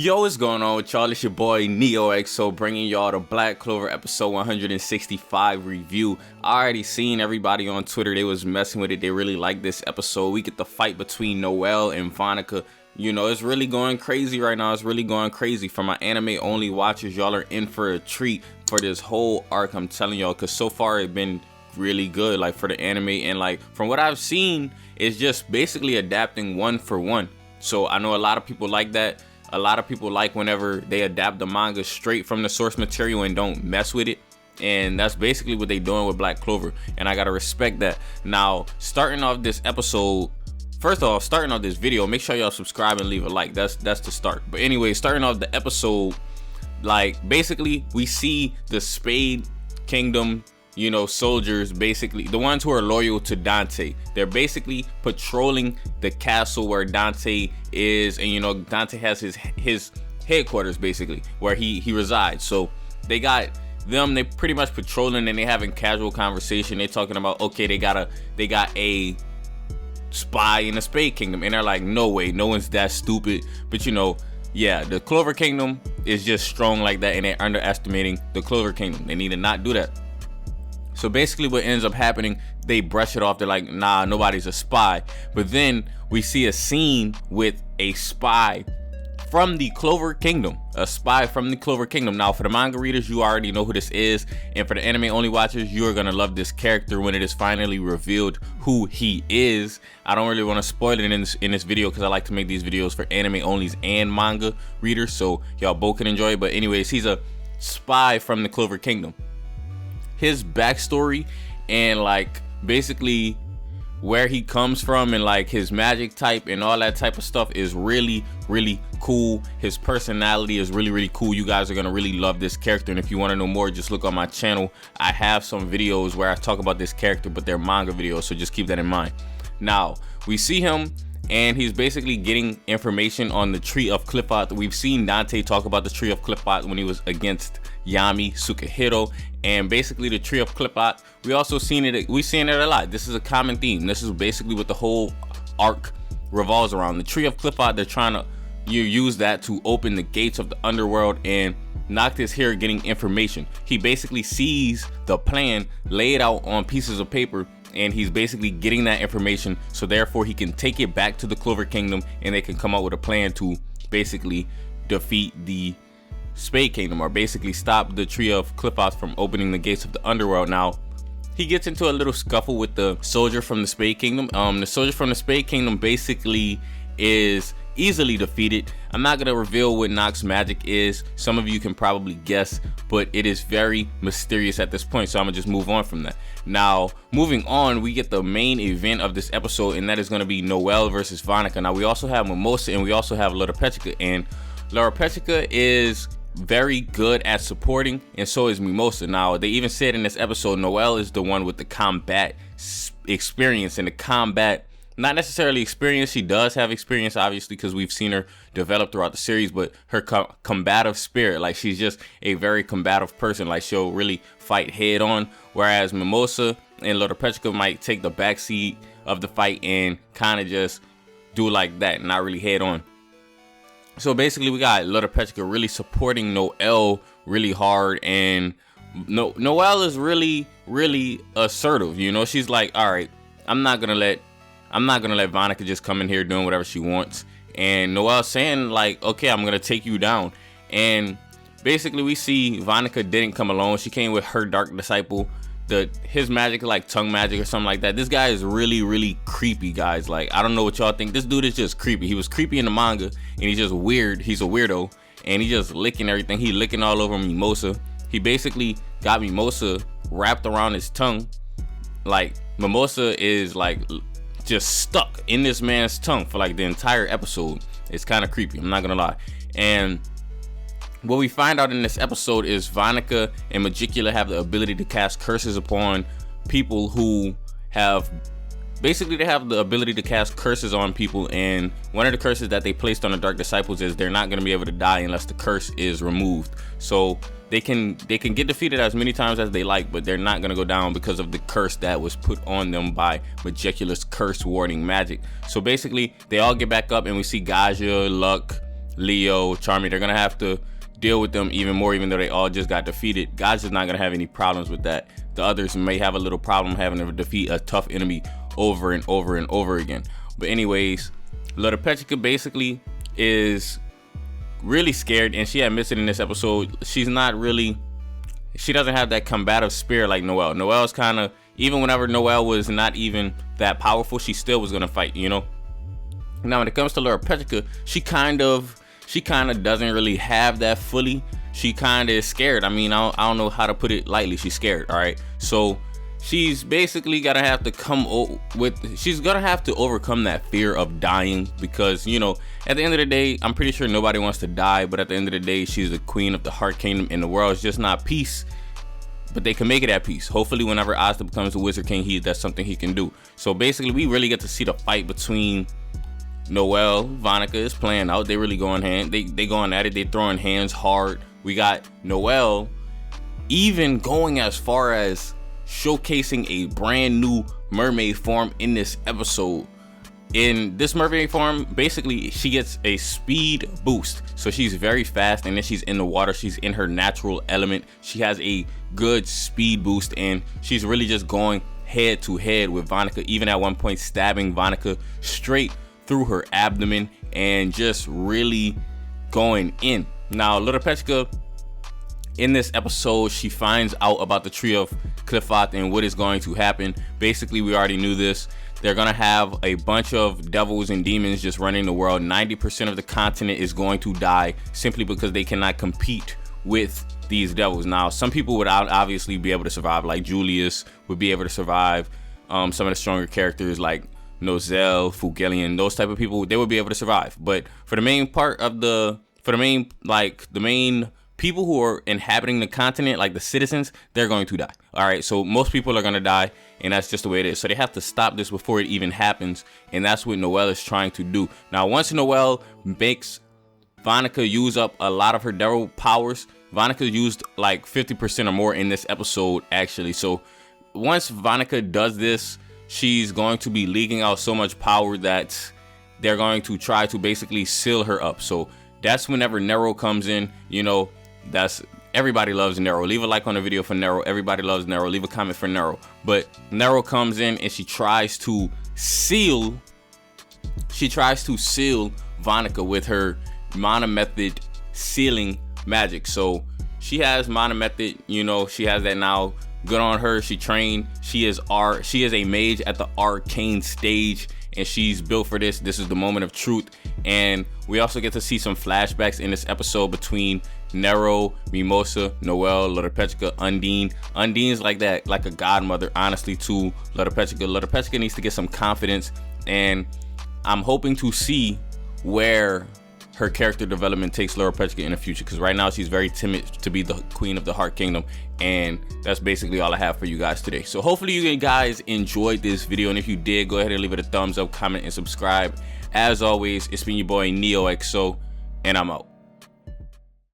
Yo, what's going on with y'all? It's your boy NeoXO bringing y'all the Black Clover episode 165 review. I already seen everybody on Twitter, they was messing with it. They really like this episode. We get the fight between Noelle and Vanica. You know, it's really going crazy right now. It's really going crazy. For my anime only watchers, y'all are in for a treat for this whole arc, I'm telling y'all, because so far it's been really good, like for the anime, and like from what I've seen, it's just basically adapting one for one. So I know a lot of people like that. A lot of people like whenever they adapt the manga straight from the source material and don't mess with it. And that's basically what they doing with Black Clover. And I gotta respect that. Now, starting off this episode, first off, starting off this video, make sure y'all subscribe and leave a like. That's the start. But anyway, starting off the episode, like basically we see the Spade Kingdom, you know, soldiers, basically the ones who are loyal to Dante. They're basically patrolling the castle where Dante is, and you know, Dante has his headquarters basically where he resides. So they got them, they pretty much patrolling, and they having casual conversation. They talking about, okay, they got a spy in the Spade Kingdom, and they're like, no way, no one's that stupid. But you know, yeah, the Clover Kingdom is just strong like that, and they're underestimating the Clover Kingdom. They need to not do that. So basically what ends up happening, they brush it off. They're like, nah, nobody's a spy. But then we see a scene with a spy from the Clover Kingdom. A spy from the Clover Kingdom. Now, for the manga readers, you already know who this is. And for the anime only watchers, you are going to love this character when it is finally revealed who he is. I don't really want to spoil it in this video because I like to make these videos for anime onlys and manga readers, so y'all both can enjoy it. But anyways, he's a spy from the Clover Kingdom. His backstory and like basically where he comes from and like his magic type and all that type of stuff is really cool. His personality is really cool. You guys are gonna really love this character, and if you want to know more, just look on my channel. I have some videos where I talk about this character, but they're manga videos, so just keep that in mind. Now we see him, and he's basically getting information on the Tree of Qliphoth. We've seen Dante talk about the Tree of Qliphoth when he was against Yami Sukehiro, and basically the Tree of Qliphoth, we've seen it a lot. This is a common theme. This is basically what the whole arc revolves around. The Tree of Qliphoth, they're trying to use that to open the gates of the underworld, and Noctis here getting information. He basically sees the plan laid out on pieces of paper, and he's basically getting that information, so therefore he can take it back to the Clover Kingdom, and they can come up with a plan to basically defeat the Spade Kingdom, or basically stop the Tree of Qliphoth from opening the gates of the underworld. Now he gets into a little scuffle with the soldier from the Spade Kingdom. The soldier from the Spade Kingdom basically is easily defeated. I'm not gonna reveal what Noct's magic is. Some of you can probably guess, but it is very mysterious at this point, so I'm gonna just move on from that. Now moving on, we get the main event of this episode, and that is gonna be Noelle versus Vanica. Now we also have Mimosa, and we also have Lorapechika, and Lorapechika is very good at supporting, and so is Mimosa. Now they even said in this episode, Noelle is the one with the combat experience, and the combat, not necessarily experience, she does have experience obviously because we've seen her develop throughout the series, but her combative spirit, like she's just a very combative person, like she'll really fight head on, whereas Mimosa and Lorapechika might take the backseat of the fight and kind of just do like that, not really head on. So basically we got Lorapechika really supporting Noelle really hard, and Noelle is really assertive. You know, she's like, all right, I'm not gonna let Vanica just come in here doing whatever she wants. And Noelle saying like, okay, I'm gonna take you down. And basically we see Vanica didn't come alone. She came with her dark disciple. His magic, like tongue magic or something like that. This guy is really creepy, guys. Like, I don't know what y'all think. This dude is just creepy. He was creepy in the manga, and he's just weird. He's a weirdo, and he just licking everything. He licking all over Mimosa. He basically got Mimosa wrapped around his tongue. Like, Mimosa is like just stuck in this man's tongue for like the entire episode. It's kind of creepy, I'm not gonna lie. And what we find out in this episode is Vanica and Magicula have the ability to cast curses upon people who have, basically they have the ability to cast curses on people, and one of the curses that they placed on the Dark Disciples is they're not going to be able to die unless the curse is removed. So they can get defeated as many times as they like, but they're not going to go down because of the curse that was put on them by Magicula's curse warding magic. So basically they all get back up, and we see Gaja, Luck, Leo, Charmy, they're gonna have to deal with them even more, even though they all just got defeated. God's just not gonna have any problems with that. The others may have a little problem having to defeat a tough enemy over and over and over again. But anyways, Little Petrica basically is really scared, and she admits it in this episode. She doesn't have that combative spirit like Noelle. Noelle's kind of, even whenever Noelle was not even that powerful, she still was gonna fight, you know. Now when it comes to Little Petrica, she kind of doesn't really have that fully. She kind of is scared. I mean, I don't know how to put it lightly. She's scared, all right? So she's basically she's gonna have to overcome that fear of dying, because, you know, at the end of the day, I'm pretty sure nobody wants to die, but at the end of the day, she's the queen of the Heart Kingdom, and the world is just not peace, but they can make it at peace. Hopefully whenever Ozta becomes the Wizard King, that's something he can do. So basically we really get to see the fight between Noelle. Vanica is playing out. They really going they going at it. They throwing hands hard. We got Noelle even going as far as showcasing a brand new mermaid form in this episode. In this mermaid form, basically she gets a speed boost, so she's very fast, and then she's in the water, she's in her natural element, she has a good speed boost, and she's really just going head to head with Vanica, even at one point stabbing Vanica straight through her abdomen and just really going in. Now Little Petrica, in this episode, she finds out about the Tree of Qliphoth and what is going to happen. Basically, we already knew this. They're gonna have a bunch of devils and demons just running the world. 90% of the continent is going to die simply because they cannot compete with these devils. Now, some people would obviously be able to survive, like Julius would be able to survive. Some of the stronger characters like Noelle, Fugelian, those type of people, they would be able to survive. But for the main people who are inhabiting the continent, like the citizens, they're going to die. All right, so most people are going to die, and that's just the way it is. So they have to stop this before it even happens, and that's what Noelle is trying to do. Now, once Noelle makes Vanica use up a lot of her devil powers, Vanica used like 50% or more in this episode, actually. So once Vanica does this, she's going to be leaking out so much power that they're going to try to basically seal her up. So that's whenever Nero comes in, you know. Everybody loves Nero. Leave a like on the video for Nero. Everybody loves Nero. Leave a comment for Nero. But Nero comes in and she tries to seal Vanica with her mana method sealing magic. So she has mana method, you know, she has that now. Good on her. She trained. She is a mage at the arcane stage, and she's built for this. This is the moment of truth. And we also get to see some flashbacks in this episode between Nero, Mimosa, Noelle, Little Petrica, Undine. Undine's like that, like a godmother, honestly, to Little Petrica. Little Petrica needs to get some confidence, and I'm hoping to see where her character development takes Little Petrica in the future, because right now she's very timid to be the queen of the Heart Kingdom. And that's basically all I have for you guys today. So hopefully you guys enjoyed this video, and if you did, go ahead and leave it a thumbs up, comment, and subscribe. As always, it's been your boy NeoXO, and I'm out.